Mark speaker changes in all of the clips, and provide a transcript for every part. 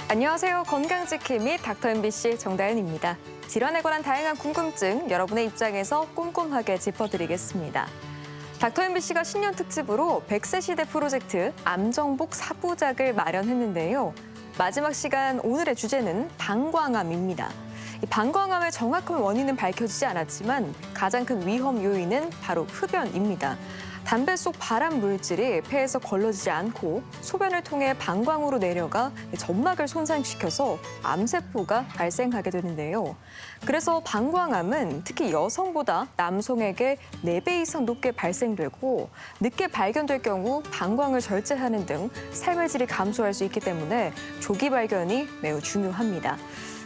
Speaker 1: 안녕하세요. 건강지킴 및 닥터 MBC 정다은입니다. 질환에 관한 다양한 궁금증 여러분의 입장에서 꼼꼼하게 짚어드리겠습니다. 닥터 MBC가 신년 특집으로 100세 시대 프로젝트 암정복 4부작을 마련했는데요. 마지막 시간 오늘의 주제는 방광암입니다. 이 방광암의 정확한 원인은 밝혀지지 않았지만 가장 큰 위험 요인은 바로 흡연입니다. 담배 속 발암 물질이 폐에서 걸러지지 않고 소변을 통해 방광으로 내려가 점막을 손상시켜서 암세포가 발생하게 되는데요. 그래서 방광암은 특히 여성보다 남성에게 4배 이상 높게 발생되고 늦게 발견될 경우 방광을 절제하는 등 삶의 질이 감소할 수 있기 때문에 조기 발견이 매우 중요합니다.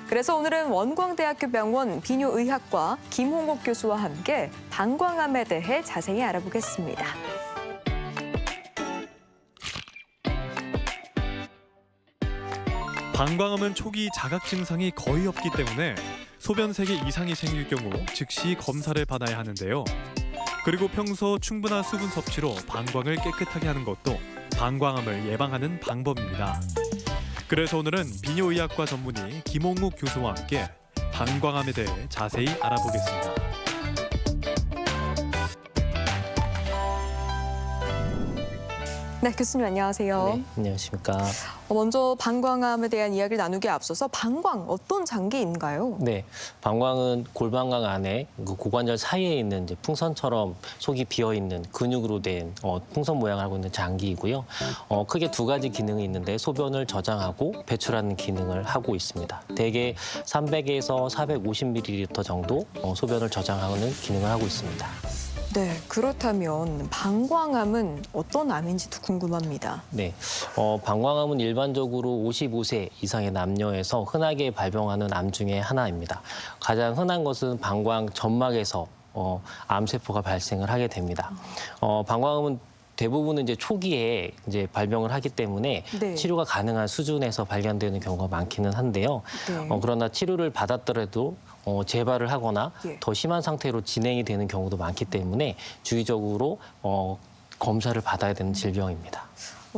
Speaker 1: 그래서 오늘은 원광대학교 병원 비뇨의학과 김홍옥 교수와 함께 방광암에 대해 자세히 알아보겠습니다.
Speaker 2: 방광암은 초기 자각 증상이 거의 없기 때문에 소변색이 이상이 생길 경우 즉시 검사를 받아야 하는데요. 그리고 평소 충분한 수분 섭취로 방광을 깨끗하게 하는 것도 방광암을 예방하는 방법입니다. 그래서 오늘은 비뇨의학과 전문의 김홍욱 교수와 함께 방광암에 대해 자세히 알아보겠습니다.
Speaker 1: 네, 교수님 안녕하세요.
Speaker 3: 네, 안녕하십니까.
Speaker 1: 먼저 방광암에 대한 이야기를 나누기에 앞서서 방광 어떤 장기인가요?
Speaker 3: 네, 방광은 골방광 안에 그 고관절 사이에 있는 이제 풍선처럼 속이 비어 있는 근육으로 된 풍선 모양을 하고 있는 장기이고요. 크게 두 가지 기능이 있는데 소변을 저장하고 배출하는 기능을 하고 있습니다. 대개 300에서 450ml 정도 소변을 저장하는 기능을 하고 있습니다.
Speaker 1: 네, 그렇다면 방광암은 어떤 암인지도 궁금합니다.
Speaker 3: 네, 방광암은 일반적으로 55세 이상의 남녀에서 흔하게 발병하는 암 중에 하나입니다. 가장 흔한 것은 방광 점막에서 암세포가 발생을 하게 됩니다. 방광암은 대부분은 이제 초기에 이제 발병을 하기 때문에
Speaker 1: 네.
Speaker 3: 치료가 가능한 수준에서 발견되는 경우가 많기는 한데요.
Speaker 1: 네.
Speaker 3: 그러나 치료를 받았더라도 재발을 하거나
Speaker 1: 예.
Speaker 3: 더 심한 상태로 진행이 되는 경우도 많기 때문에 주의적으로 검사를 받아야 되는 질병입니다.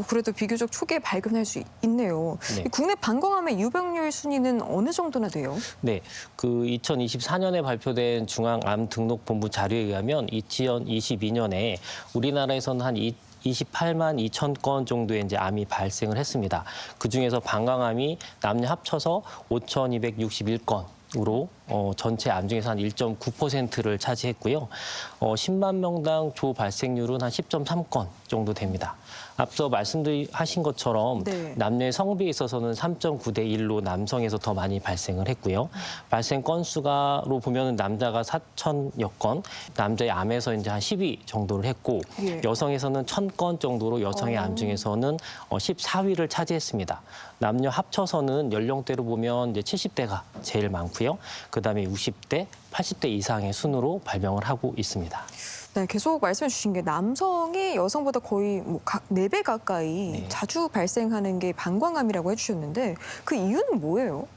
Speaker 1: 그래도 비교적 초기에 발견할 수 있네요.
Speaker 3: 네.
Speaker 1: 국내 방광암의 유병률 순위는 어느 정도나 돼요?
Speaker 3: 네, 그 2024년에 발표된 중앙암등록본부 자료에 의하면 2022년에 우리나라에서는 한 28만 2천 건 정도의 이제 암이 발생을 했습니다. 그 중에서 방광암이 남녀 합쳐서 5,261건. 으로 전체 암 중에서 한 1.9%를 차지했고요. 10만 명당 조 발생률은 한 10.3건 정도 됩니다. 앞서 말씀하신 것처럼
Speaker 1: 네.
Speaker 3: 남녀의 성비에 있어서는 3.9대 1로 남성에서 더 많이 발생을 했고요. 발생 건수가로 보면은 남자가 4,000여 건, 남자의 암에서 이제 한 10위 정도를 했고
Speaker 1: 예.
Speaker 3: 여성에서는 1,000건 정도로 여성의 암 중에서는 14위를 차지했습니다. 남녀 합쳐서는 연령대로 보면 이제 70대가 제일 많고요. 그다음에 60대, 80대 이상의 순으로 발병을 하고 있습니다.
Speaker 1: 네, 계속 말씀해 주신 게 남성이 여성보다 거의 4배 가까이
Speaker 3: 네.
Speaker 1: 자주 발생하는 게 방광암이라고 해주셨는데 그 이유는 뭐예요?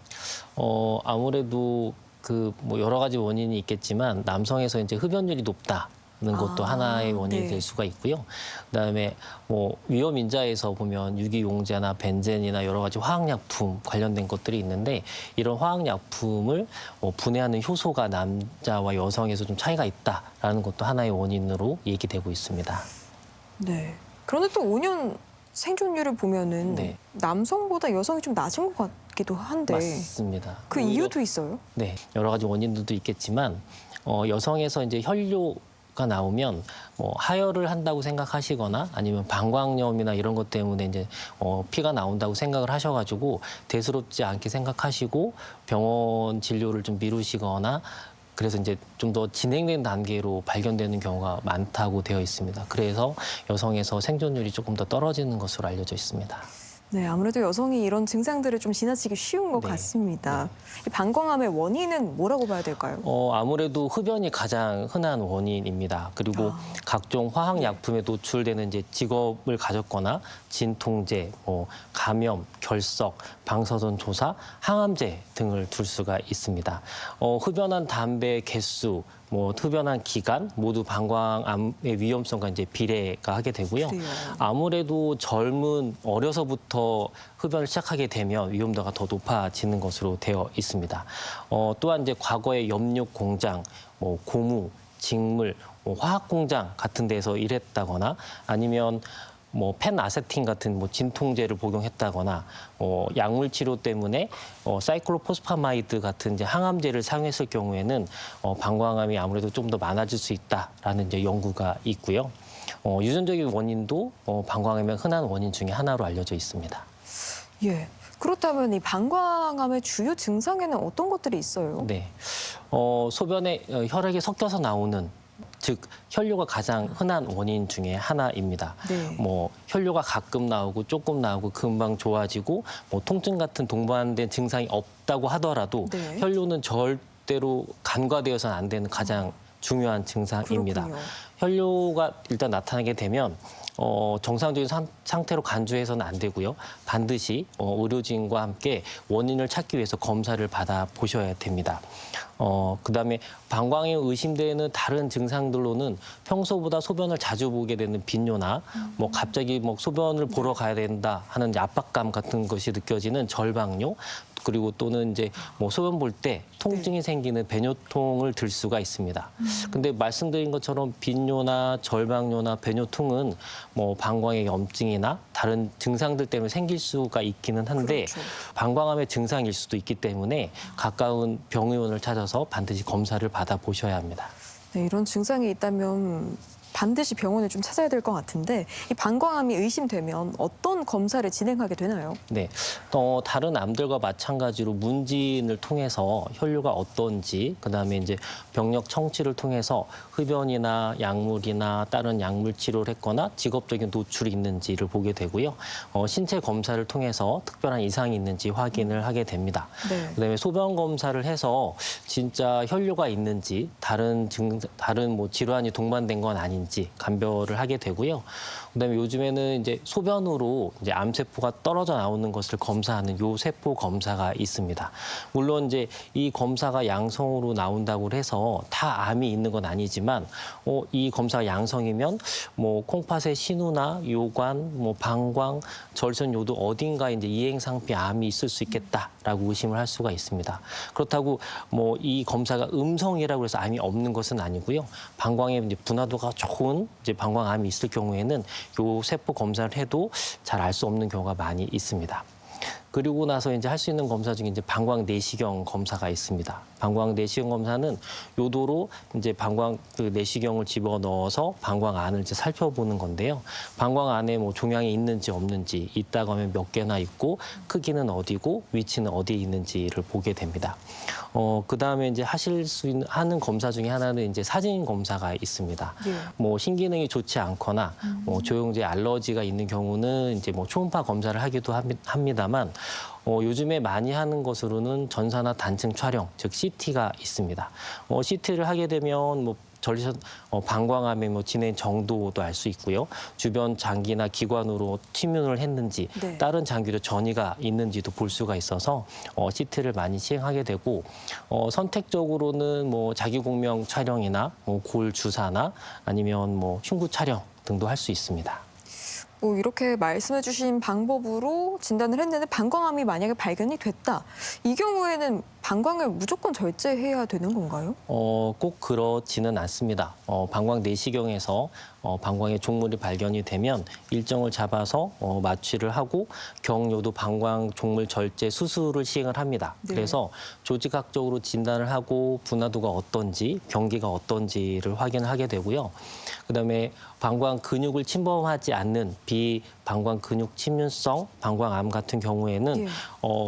Speaker 3: 아무래도 그 뭐 여러 가지 원인이 있겠지만 남성에서 이제 흡연율이 높다. 는 것도 하나의 원인이
Speaker 1: 네.
Speaker 3: 될 수가 있고요. 그다음에 뭐 위험 인자에서 보면 유기용제나 벤젠이나 여러 가지 화학약품 관련된 것들이 있는데 이런 화학약품을 분해하는 효소가 남자와 여성에서 좀 차이가 있다라는 것도 하나의 원인으로 얘기되고 있습니다.
Speaker 1: 네. 그런데 또 5년 생존율을 보면은
Speaker 3: 네.
Speaker 1: 남성보다 여성이 좀 낮은 것 같기도 한데
Speaker 3: 맞습니다.
Speaker 1: 그 이유도 있어요?
Speaker 3: 네, 여러 가지 원인들도 있겠지만 여성에서 이제 혈뇨가 나오면 하혈을 한다고 생각하시거나 아니면 방광염이나 이런 것 때문에 이제 피가 나온다고 생각을 하셔가지고 대수롭지 않게 생각하시고 병원 진료를 좀 미루시거나 그래서 이제 좀 더 진행된 단계로 발견되는 경우가 많다고 되어 있습니다. 그래서 여성에서 생존율이 조금 더 떨어지는 것으로 알려져 있습니다.
Speaker 1: 네, 아무래도 여성이 이런 증상들을 좀 지나치기 쉬운 것
Speaker 3: 네.
Speaker 1: 같습니다. 이 방광암의 원인은 뭐라고 봐야 될까요?
Speaker 3: 아무래도 흡연이 가장 흔한 원인입니다. 그리고 각종 화학약품에 노출되는 이제 직업을 가졌거나 진통제, 감염, 결석, 방사선 조사, 항암제 등을 둘 수가 있습니다. 흡연한 담배 개수, 뭐 흡연한 기간 모두 방광암의 위험성과 이제 비례가 하게 되고요.
Speaker 1: 그래요.
Speaker 3: 아무래도 어려서부터 흡연을 시작하게 되면 위험도가 더 높아지는 것으로 되어 있습니다. 또한 이제 과거에 염료 공장, 뭐 고무, 직물, 뭐 화학 공장 같은 데서 일했다거나 아니면 뭐 펜아세틴 같은 뭐 진통제를 복용했다거나 약물 치료 때문에 사이클로포스파마이드 같은 이제 항암제를 사용했을 경우에는 방광암이 아무래도 좀 더 많아질 수 있다라는 이제 연구가 있고요. 유전적인 원인도 방광암의 흔한 원인 중에 하나로 알려져 있습니다.
Speaker 1: 예. 그렇다면 이 방광암의 주요 증상에는 어떤 것들이 있어요?
Speaker 3: 네, 소변에 혈액이 섞여서 나오는 즉 혈뇨가 가장 흔한 원인 중에 하나입니다.
Speaker 1: 네.
Speaker 3: 뭐 혈뇨가 가끔 나오고 조금 나오고 금방 좋아지고 뭐 통증 같은 동반된 증상이 없다고 하더라도
Speaker 1: 네.
Speaker 3: 혈뇨는 절대로 간과되어서는 안 되는 가장 중요한 증상입니다.
Speaker 1: 그렇군요.
Speaker 3: 혈뇨가 일단 나타나게 되면 정상적인 상태로 간주해서는 안 되고요. 반드시 의료진과 함께 원인을 찾기 위해서 검사를 받아 보셔야 됩니다. 그다음에 방광에 의심되는 다른 증상들로는 평소보다 소변을 자주 보게 되는 빈뇨나 뭐 갑자기 뭐 소변을 보러 가야 된다 하는 이제 압박감 같은 것이 느껴지는 절방뇨, 그리고 또는 이제 뭐 소변 볼 때 통증이 생기는 배뇨통을 들 수가 있습니다. 근데 말씀드린 것처럼 빈뇨나 절방뇨나 배뇨통은 뭐 방광의 염증이나 다른 증상들 때문에 생길 수가 있기는 한데
Speaker 1: 그렇죠.
Speaker 3: 방광암의 증상일 수도 있기 때문에 가까운 병의원을 찾아서 반드시 검사를 받아 보셔야 합니다.
Speaker 1: 네, 이런 증상이 있다면 반드시 병원을 좀 찾아야 될 것 같은데 이 방광암이 의심되면 어떤 검사를 진행하게 되나요?
Speaker 3: 네, 다른 암들과 마찬가지로 문진을 통해서 혈뇨가 어떤지, 그다음에 이제 병력 청취를 통해서 흡연이나 약물이나 다른 약물 치료를 했거나 직업적인 노출이 있는지를 보게 되고요. 신체 검사를 통해서 특별한 이상이 있는지 확인을 하게 됩니다.
Speaker 1: 네.
Speaker 3: 그다음에 소변 검사를 해서 진짜 혈뇨가 있는지 다른 뭐 질환이 동반된 건 아닌지 감별을 하게 되고요. 그다음에 요즘에는 이제 소변으로 이제 암세포가 떨어져 나오는 것을 검사하는 요세포 검사가 있습니다. 물론 이제 이 검사가 양성으로 나온다고 해서 다 암이 있는 건 아니지만 이 검사가 양성이면 뭐 콩팥의 신우나 요관, 뭐 방광, 절선요도 어딘가에 이제 이행상피 암이 있을 수 있겠다라고 의심을 할 수가 있습니다. 그렇다고 뭐 이 검사가 음성이라고 해서 암이 없는 것은 아니고요. 방광의 이제 분화도가 좋은 이제 방광암이 있을 경우에는 요 세포 검사를 해도 잘 알 수 없는 경우가 많이 있습니다. 그리고 나서 이제 할 수 있는 검사 중에 이제 방광 내시경 검사가 있습니다. 방광 내시경 검사는 요도로 이제 방광 그 내시경을 집어 넣어서 방광 안을 이제 살펴보는 건데요. 방광 안에 뭐 종양이 있는지 없는지, 있다고 하면 몇 개나 있고 크기는 어디고 위치는 어디에 있는지를 보게 됩니다. 그다음에 이제 하는 검사 중에 하나는 이제 사진 검사가 있습니다.
Speaker 1: 예.
Speaker 3: 뭐 신기능이 좋지 않거나 뭐 조영제 알러지가 있는 경우는 이제 뭐 초음파 검사를 하기도 합니다만 요즘에 많이 하는 것으로는 전산화 단층 촬영, 즉 CT가 있습니다. CT를 하게 되면 뭐 방광암의 뭐 진행 정도도 알 수 있고요. 주변 장기나 기관으로 침윤을 했는지,
Speaker 1: 네.
Speaker 3: 다른 장기로 전이가 있는지도 볼 수가 있어서 CT를 많이 시행하게 되고 선택적으로는 뭐 자기공명 촬영이나 뭐 골 주사나 아니면 뭐 흉부 촬영 등도 할 수 있습니다.
Speaker 1: 뭐 이렇게 말씀해 주신 방법으로 진단을 했는데 방광암이 만약에 발견이 됐다. 이 경우에는 방광을 무조건 절제해야 되는 건가요?
Speaker 3: 꼭 그렇지는 않습니다. 방광 내시경에서 방광의 종물이 발견이 되면 일정을 잡아서 마취를 하고 경요도 방광 종물 절제 수술을 시행을 합니다.
Speaker 1: 네.
Speaker 3: 그래서 조직학적으로 진단을 하고 분화도가 어떤지, 병기가 어떤지를 확인을 하게 되고요. 그다음에 방광 근육을 침범하지 않는 비방광 근육 침륜성 방광암 같은 경우에는
Speaker 1: 예.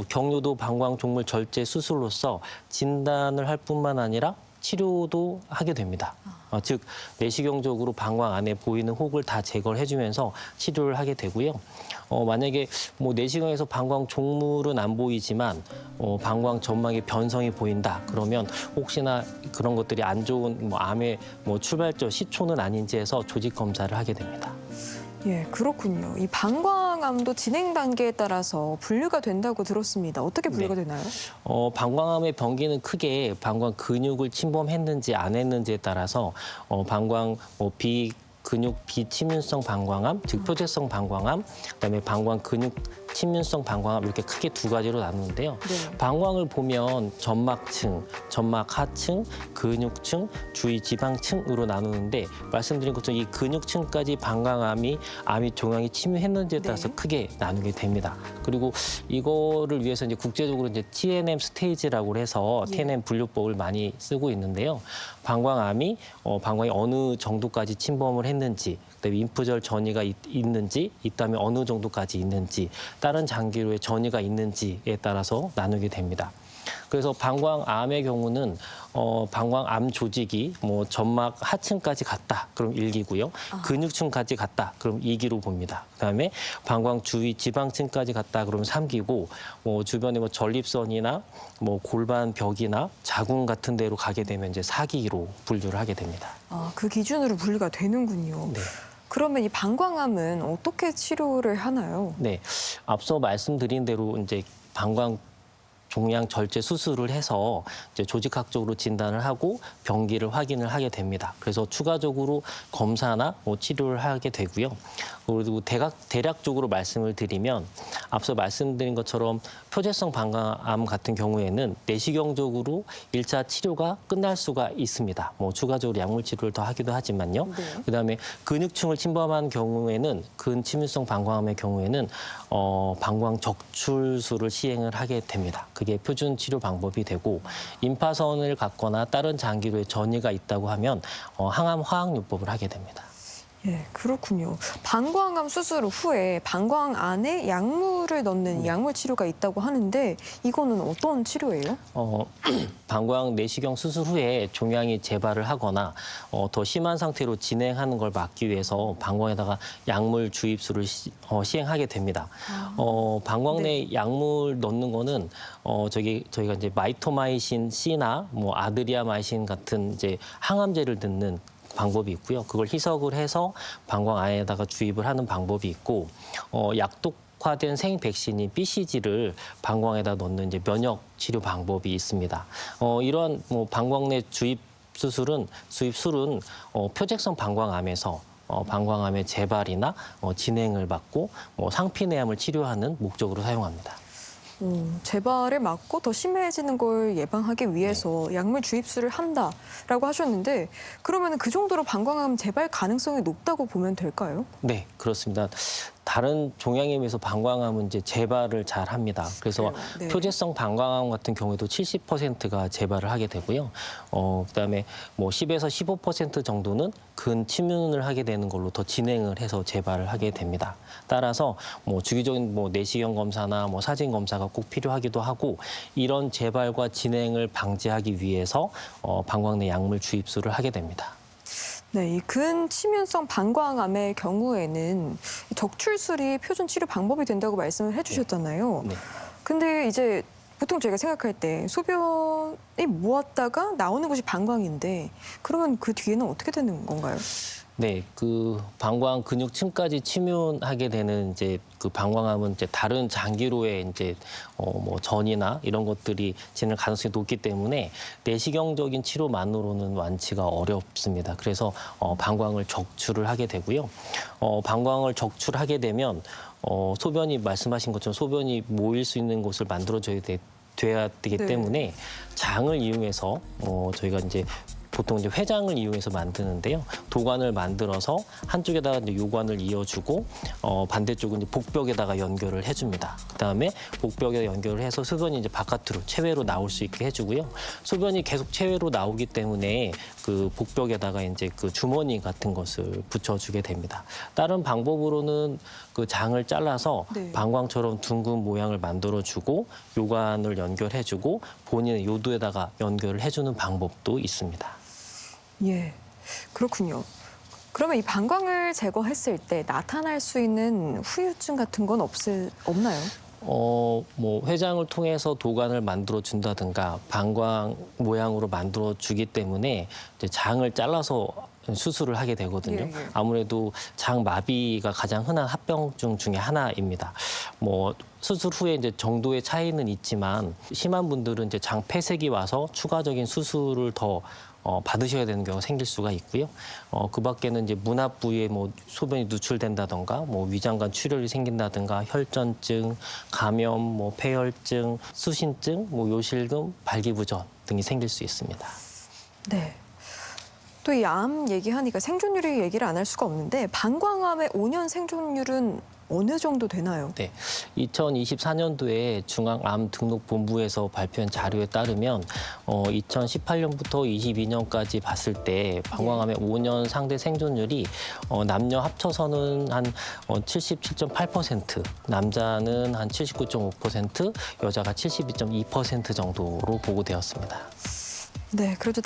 Speaker 3: 경요도 방광 종물 절제 수술로서 진단을 할 뿐만 아니라 치료도 하게 됩니다. 즉 내시경적으로 방광 안에 보이는 혹을 다 제거를 해주면서 치료를 하게 되고요. 만약에 뭐 내시경에서 방광 종물은 안 보이지만 방광 점막의 변성이 보인다. 그러면 혹시나 그런 것들이 안 좋은 뭐 암의 뭐 출발점 시초는 아닌지 해서 조직 검사를 하게 됩니다.
Speaker 1: 예, 그렇군요. 이 방광암도 진행 단계에 따라서 분류가 된다고 들었습니다. 어떻게 분류가 되나요?
Speaker 3: 방광암의 병기는 크게 방광 근육을 침범했는지 안 했는지에 따라서 방광 근육 비침윤성 방광암, 즉 표재성 방광암, 그다음에 방광 근육 침윤성 방광암 이렇게 크게 두 가지로 나누는데요.
Speaker 1: 네.
Speaker 3: 방광을 보면 점막층, 점막 하층, 근육층, 주위 지방층으로 나누는데 말씀드린 것처럼 이 근육층까지 방광암이 종양이 침입했는지에 따라서
Speaker 1: 네.
Speaker 3: 크게 나누게 됩니다. 그리고 이거를 위해서 이제 국제적으로 이제 TNM 스테이지라고 해서
Speaker 1: 예.
Speaker 3: TNM 분류법을 많이 쓰고 있는데요. 방광암이 방광이 어느 정도까지 침범을 했는지, 그다음에 인프절 전이가 있는지, 있다면 어느 정도까지 있는지, 다른 장기로의 전이가 있는지에 따라서 나누게 됩니다. 그래서 방광암의 경우는 방광암 조직이 점막 하층까지 갔다. 그럼 1기고요. 근육층까지 갔다. 그럼 2기로 봅니다. 그다음에 방광 주위 지방층까지 갔다. 그럼 3기고 주변에 전립선이나 골반 벽이나 자궁 같은 데로 가게 되면 이제 4기로 분류를 하게 됩니다.
Speaker 1: 그 기준으로 분류가 되는군요.
Speaker 3: 네.
Speaker 1: 그러면 이 방광암은 어떻게 치료를 하나요?
Speaker 3: 네. 앞서 말씀드린 대로 이제 방광 종양 절제 수술을 해서 이제 조직학적으로 진단을 하고 병기를 확인을 하게 됩니다. 그래서 추가적으로 검사나 치료를 하게 되고요. 그리고 대략적으로 말씀을 드리면 앞서 말씀드린 것처럼 표재성 방광암 같은 경우에는 내시경적으로 1차 치료가 끝날 수가 있습니다. 추가적으로 약물 치료를 더 하기도 하지만요.
Speaker 1: 네.
Speaker 3: 그다음에 근육층을 침범한 경우에는 근침윤성 방광암의 경우에는 방광 적출술을 시행을 하게 됩니다. 그게 표준 치료 방법이 되고 임파선을 갖거나 다른 장기로의 전이가 있다고 하면 항암 화학요법을 하게 됩니다.
Speaker 1: 예, 그렇군요. 방광암 수술 후에 방광 안에 약물을 넣는 약물 치료가 있다고 하는데 이거는 어떤 치료예요?
Speaker 3: 방광 내시경 수술 후에 종양이 재발을 하거나 더 심한 상태로 진행하는 걸 막기 위해서 방광에다가 약물 주입술을 시행하게 됩니다. 방광 내 약물 넣는 거는 저희가 이제 마이토마이신 C나 아드리아마이신 같은 이제 항암제를 넣는 방법이 있고요. 그걸 희석을 해서 방광 안에다가 주입을 하는 방법이 있고 약독화된 생백신인 BCG를 방광에다 넣는 이제 면역 치료 방법이 있습니다. 이런 방광 내 주입술은 표재성 방광암에서 방광암의 재발이나 진행을 막고 상피내암을 치료하는 목적으로 사용합니다.
Speaker 1: 재발을 막고 더 심해지는 걸 예방하기 위해서 약물 주입술을 한다라고 하셨는데 그러면 그 정도로 방광암 재발 가능성이 높다고 보면 될까요?
Speaker 3: 네, 그렇습니다. 다른 종양에 비해서 방광암은 이제 재발을 잘 합니다. 그래서
Speaker 1: 그래요? 네.
Speaker 3: 표재성 방광암 같은 경우에도 70%가 재발을 하게 되고요. 그다음에 10에서 15% 정도는 근침윤을 하게 되는 걸로 더 진행을 해서 재발을 하게 됩니다. 따라서 주기적인 내시경 검사나 사진 검사가 꼭 필요하기도 하고 이런 재발과 진행을 방지하기 위해서 방광 내 약물 주입술을 하게 됩니다.
Speaker 1: 네, 이 근침윤성 방광암의 경우에는 적출술이 표준 치료 방법이 된다고 말씀을 해주셨잖아요.
Speaker 3: 네.
Speaker 1: 근데 이제 보통 저희가 생각할 때 소변이 모았다가 나오는 것이 방광인데 그러면 그 뒤에는 어떻게 되는 건가요?
Speaker 3: 네, 그 방광 근육층까지 침윤하게 되는 이제 그 방광암은 이제 다른 장기로의 이제 전이나 이런 것들이 진행 가능성이 높기 때문에 내시경적인 치료만으로는 완치가 어렵습니다. 그래서 방광을 적출을 하게 되고요. 방광을 적출하게 되면 소변이 말씀하신 것처럼 소변이 모일 수 있는 곳을 만들어줘야 돼야 되기
Speaker 1: 네.
Speaker 3: 때문에 장을 이용해서 저희가 이제 보통 이제 회장을 이용해서 만드는데요. 도관을 만들어서 한쪽에다가 이제 요관을 이어주고 반대쪽은 이제 복벽에다가 연결을 해줍니다. 그다음에 복벽에 연결을 해서 소변이 이제 바깥으로 체외로 나올 수 있게 해주고요. 소변이 계속 체외로 나오기 때문에 그 복벽에다가 이제 그 주머니 같은 것을 붙여주게 됩니다. 다른 방법으로는 그 장을 잘라서
Speaker 1: 네.
Speaker 3: 방광처럼 둥근 모양을 만들어주고 요관을 연결해주고 본인의 요도에다가 연결을 해주는 방법도 있습니다.
Speaker 1: 예, 그렇군요. 그러면 이 방광을 제거했을 때 나타날 수 있는 후유증 같은 건 없나요?
Speaker 3: 회장을 통해서 도관을 만들어 준다든가 방광 모양으로 만들어 주기 때문에 이제 장을 잘라서 수술을 하게 되거든요.
Speaker 1: 예, 예.
Speaker 3: 아무래도 장마비가 가장 흔한 합병증 중에 하나입니다. 뭐 수술 후에 이제 정도의 차이는 있지만 심한 분들은 이제 장 폐색이 와서 추가적인 수술을 더 받으셔야 되는 경우가 생길 수가 있고요. 그 밖에는 이제 문합 부위에 뭐 소변이 누출된다던가, 뭐 위장관 출혈이 생긴다든가, 혈전증, 감염, 뭐 폐혈증, 수신증, 뭐 요실금, 발기부전 등이 생길 수 있습니다.
Speaker 1: 네. 또 이 암 얘기하니까 생존율이 얘기를 안 할 수가 없는데 방광암의 5년 생존율은 어느 정도 되나요?
Speaker 3: 네, 2024년도에 중앙암등록본부에서 발표한 자료에 따르면 2018년부터 22년까지 봤을 때 방광암의 5년 상대 생존율이 남녀 합쳐서는 한 77.8%, 남자는 한 79.5%, 여자가 72.2% 정도로 보고되었습니다.
Speaker 1: 네, 그래도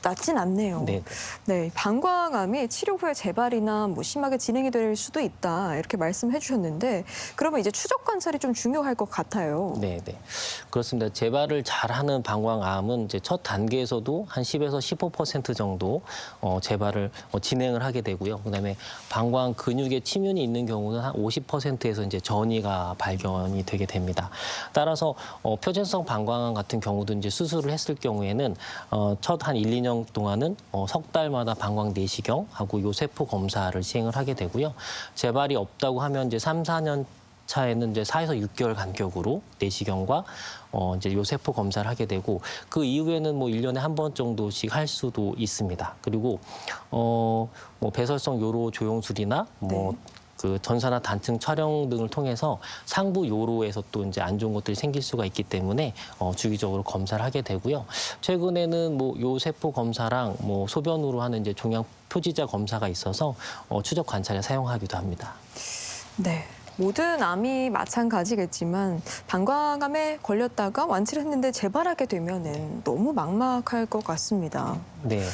Speaker 1: 낮진 않네요.
Speaker 3: 네.
Speaker 1: 네, 방광암이 치료 후에 재발이나 뭐 심하게 진행이 될 수도 있다 이렇게 말씀해 주셨는데 그러면 이제 추적 관찰이 좀 중요할 것 같아요.
Speaker 3: 네, 네. 그렇습니다. 재발을 잘하는 방광암은 이제 첫 단계에서도 한 10에서 15% 정도 재발을 진행을 하게 되고요. 그다음에 방광 근육에 침윤이 있는 경우는 한 50%에서 이제 전이가 발견이 되게 됩니다. 따라서 표준성 방광암 같은 경우도 이제 수술을 했을 경우에는 첫 한 1, 2년 동안은 석 달마다 방광 내시경하고 요세포 검사를 시행을 하게 되고요. 재발이 없다고 하면 이제 3, 4년 차에는 이제 4에서 6개월 간격으로 내시경과 이제 요세포 검사를 하게 되고 그 이후에는 뭐 1년에 한 번 정도씩 할 수도 있습니다. 그리고 뭐 배설성 요로 조영술이나 뭐
Speaker 1: 네.
Speaker 3: 그 전산화 단층 촬영 등을 통해서 상부 요로에서 또 이제 안 좋은 것들이 생길 수가 있기 때문에 주기적으로 검사를 하게 되고요. 최근에는 뭐 요세포 검사랑 뭐 소변으로 하는 이제 종양 표지자 검사가 있어서 추적 관찰에 사용하기도 합니다.
Speaker 1: 네. 모든 암이 마찬가지겠지만 방광암에 걸렸다가 완치를 했는데 재발하게 되면은 너무 막막할 것 같습니다.
Speaker 3: 네.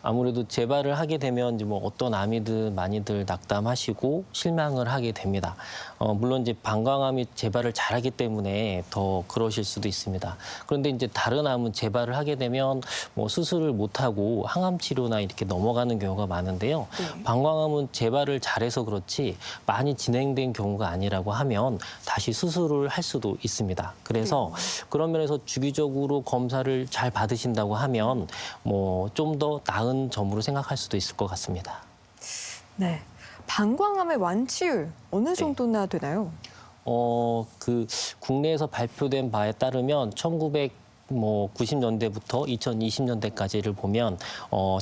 Speaker 3: 아무래도 재발을 하게 되면 이제 뭐 어떤 암이든 많이들 낙담하시고 실망을 하게 됩니다. 물론 이제 방광암이 재발을 잘하기 때문에 더 그러실 수도 있습니다. 그런데 이제 다른 암은 재발을 하게 되면 뭐 수술을 못 하고 항암 치료나 이렇게 넘어가는 경우가 많은데요.
Speaker 1: 네.
Speaker 3: 방광암은 재발을 잘해서 그렇지 많이 진행된 경우가 아니라고 하면 다시 수술을 할 수도 있습니다. 그래서 그런 면에서 주기적으로 검사를 잘 받으신다고 하면 뭐 좀 더 나은 점으로 생각할 수도 있을 것 같습니다.
Speaker 1: 네. 방광암의 완치율 어느 정도나 되나요?
Speaker 3: 그 국내에서 발표된 바에 따르면 1990년대부터 2020년대까지를 보면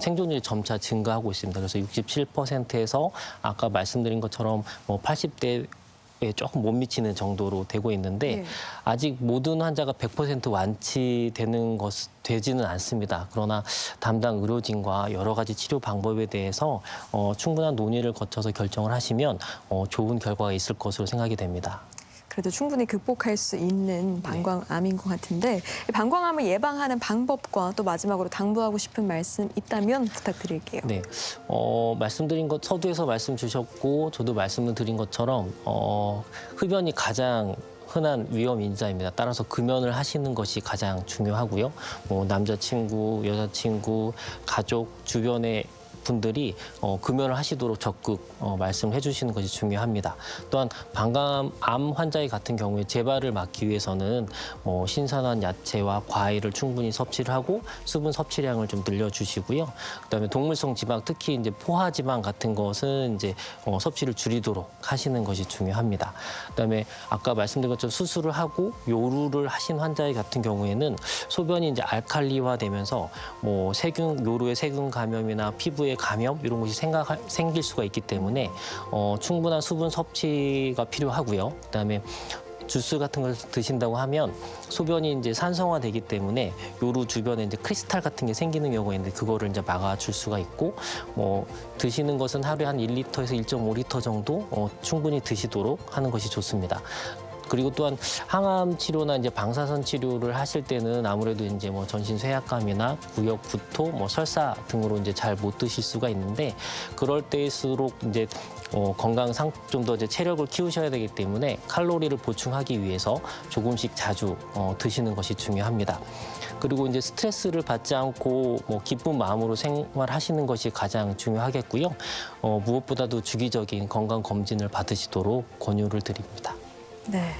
Speaker 3: 생존율이 점차 증가하고 있습니다. 그래서 67%에서 아까 말씀드린 것처럼 뭐 80대 에 조금 못 미치는 정도로 되고 있는데
Speaker 1: 네.
Speaker 3: 아직 모든 환자가 100% 완치되는 되지는 않습니다. 그러나 담당 의료진과 여러 가지 치료 방법에 대해서 충분한 논의를 거쳐서 결정을 하시면 좋은 결과가 있을 것으로 생각이 됩니다.
Speaker 1: 그래도 충분히 극복할 수 있는 방광암인 것 같은데 방광암을 예방하는 방법과 또 마지막으로 당부하고 싶은 말씀 있다면 부탁드릴게요.
Speaker 3: 네, 말씀드린 것 서두에서 말씀 주셨고 저도 말씀을 드린 것처럼 흡연이 가장 흔한 위험 인자입니다. 따라서 금연을 하시는 것이 가장 중요하고요. 뭐 남자친구, 여자친구, 가족 주변의 분들이 금연을 하시도록 적극 말씀을 해주시는 것이 중요합니다. 또한 방광암 환자의 같은 경우에 재발을 막기 위해서는 신선한 야채와 과일을 충분히 섭취를 하고 수분 섭취량을 좀 늘려주시고요. 그다음에 동물성 지방, 특히 이제 포화 지방 같은 것은 이제 섭취를 줄이도록 하시는 것이 중요합니다. 그다음에 아까 말씀드린 것처럼 수술을 하고 요루를 하신 환자의 같은 경우에는 소변이 이제 알칼리화되면서 뭐 요로의 세균 감염이나 피부에 감염 이런 것이 생길 수가 있기 때문에 충분한 수분 섭취가 필요하고요. 그다음에 주스 같은 걸 드신다고 하면 소변이 이제 산성화되기 때문에 요루 주변에 이제 크리스탈 같은 게 생기는 경우가 있는데 그거를 이제 막아줄 수가 있고 뭐 드시는 것은 하루에 한 1리터에서 1.5리터 정도 충분히 드시도록 하는 것이 좋습니다. 그리고 또한 항암 치료나 이제 방사선 치료를 하실 때는 아무래도 이제 뭐 전신 쇠약감이나 구역 구토, 뭐 설사 등으로 이제 잘 못 드실 수가 있는데 그럴 때일수록 이제 건강상 좀 더 이제 체력을 키우셔야 되기 때문에 칼로리를 보충하기 위해서 조금씩 자주 드시는 것이 중요합니다. 그리고 이제 스트레스를 받지 않고 뭐 기쁜 마음으로 생활하시는 것이 가장 중요하겠고요. 무엇보다도 주기적인 건강 검진을 받으시도록 권유를 드립니다.
Speaker 1: 네.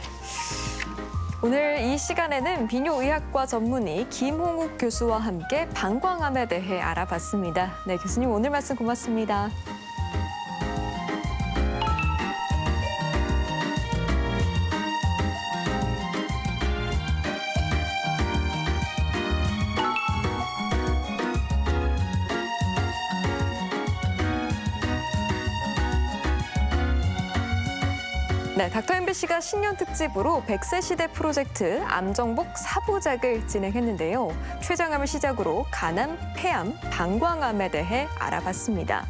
Speaker 1: 오늘 이 시간에는 비뇨의학과 전문의 김홍욱 교수와 함께 방광암에 대해 알아봤습니다. 네, 교수님 오늘 말씀 고맙습니다. 네, 닥터 MBC가 신년 특집으로 100세 시대 프로젝트 암정복 4부작을 진행했는데요. 췌장암을 시작으로 간암, 폐암, 방광암에 대해 알아봤습니다.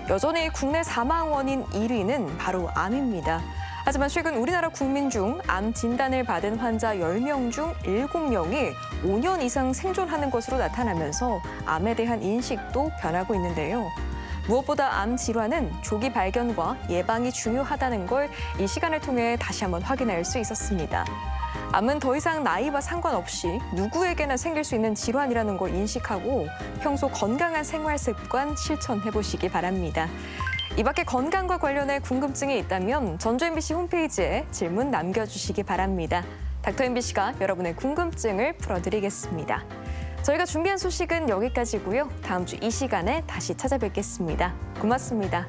Speaker 1: 여전히 국내 사망 원인 1위는 바로 암입니다. 하지만 최근 우리나라 국민 중 암 진단을 받은 환자 10명 중 7명이 5년 이상 생존하는 것으로 나타나면서 암에 대한 인식도 변하고 있는데요. 무엇보다 암 질환은 조기 발견과 예방이 중요하다는 걸 이 시간을 통해 다시 한번 확인할 수 있었습니다. 암은 더 이상 나이와 상관없이 누구에게나 생길 수 있는 질환이라는 걸 인식하고 평소 건강한 생활 습관 실천해 보시기 바랍니다. 이 밖에 건강과 관련해 궁금증이 있다면 전주 MBC 홈페이지에 질문 남겨주시기 바랍니다. 닥터 MBC가 여러분의 궁금증을 풀어드리겠습니다. 저희가 준비한 소식은 여기까지고요. 다음 주 이 시간에 다시 찾아뵙겠습니다. 고맙습니다.